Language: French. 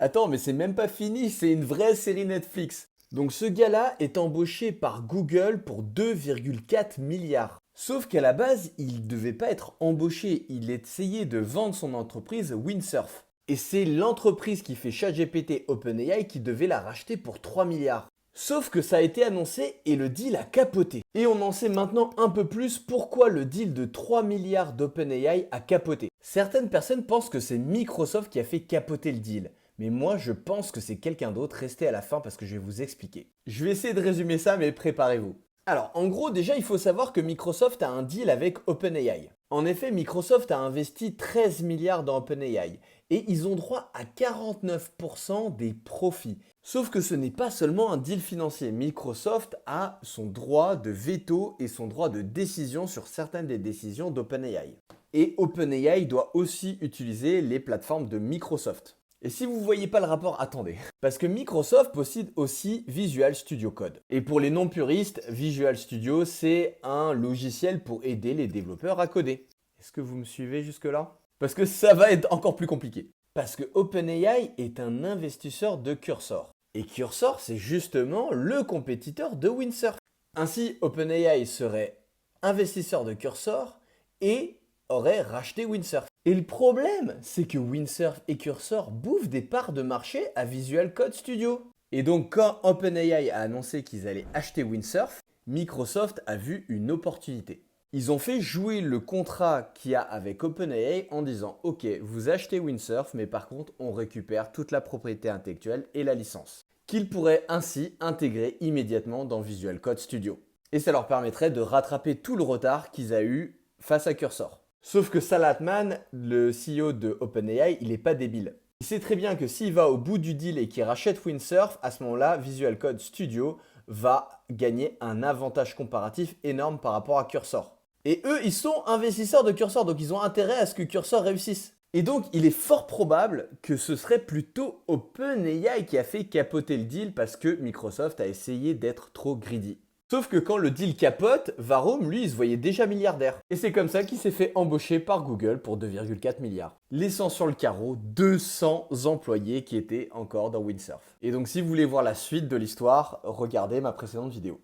Attends, mais c'est même pas fini, c'est une vraie série Netflix. Donc ce gars-là est embauché par Google pour 2,4 milliards. Sauf qu'à la base, il ne devait pas être embauché, il essayait de vendre son entreprise Windsurf. Et c'est l'entreprise qui fait ChatGPT OpenAI qui devait la racheter pour 3 milliards. Sauf que ça a été annoncé et le deal a capoté. Et on en sait maintenant un peu plus pourquoi le deal de 3 milliards d'OpenAI a capoté. Certaines personnes pensent que c'est Microsoft qui a fait capoter le deal. Mais moi, je pense que c'est quelqu'un d'autre. Restez à la fin parce que je vais vous expliquer. Je vais essayer de résumer ça, mais préparez-vous. Alors, en gros, déjà, il faut savoir que Microsoft a un deal avec OpenAI. En effet, Microsoft a investi 13 milliards dans OpenAI et ils ont droit à 49% des profits. Sauf que ce n'est pas seulement un deal financier. Microsoft a son droit de veto et son droit de décision sur certaines des décisions d'OpenAI. Et OpenAI doit aussi utiliser les plateformes de Microsoft. Et si vous ne voyez pas le rapport, attendez. Parce que Microsoft possède aussi Visual Studio Code. Et pour les non-puristes, Visual Studio, c'est un logiciel pour aider les développeurs à coder. Est-ce que vous me suivez jusque-là? Parce que ça va être encore plus compliqué. Parce que OpenAI est un investisseur de Cursor. Et Cursor, c'est justement le compétiteur de Windsurf. Ainsi, OpenAI serait investisseur de Cursor et aurait racheté Windsurf. Et le problème, c'est que Windsurf et Cursor bouffent des parts de marché à Visual Code Studio. Et donc quand OpenAI a annoncé qu'ils allaient acheter Windsurf, Microsoft a vu une opportunité. Ils ont fait jouer le contrat qu'il y a avec OpenAI en disant « Ok, vous achetez Windsurf, mais par contre, on récupère toute la propriété intellectuelle et la licence. » Qu'ils pourraient ainsi intégrer immédiatement dans Visual Code Studio. Et ça leur permettrait de rattraper tout le retard qu'ils ont eu face à Cursor. Sauf que Sal Altman, le CEO de OpenAI, il n'est pas débile. Il sait très bien que s'il va au bout du deal et qu'il rachète Windsurf, à ce moment-là, Visual Code Studio va gagner un avantage comparatif énorme par rapport à Cursor. Et eux, ils sont investisseurs de Cursor, donc ils ont intérêt à ce que Cursor réussisse. Et donc, il est fort probable que ce serait plutôt OpenAI qui a fait capoter le deal parce que Microsoft a essayé d'être trop greedy. Sauf que quand le deal capote, Varroom, lui, il se voyait déjà milliardaire. Et c'est comme ça qu'il s'est fait embaucher par Google pour 2,4 milliards. Laissant sur le carreau 200 employés qui étaient encore dans Windsurf. Et donc si vous voulez voir la suite de l'histoire, regardez ma précédente vidéo.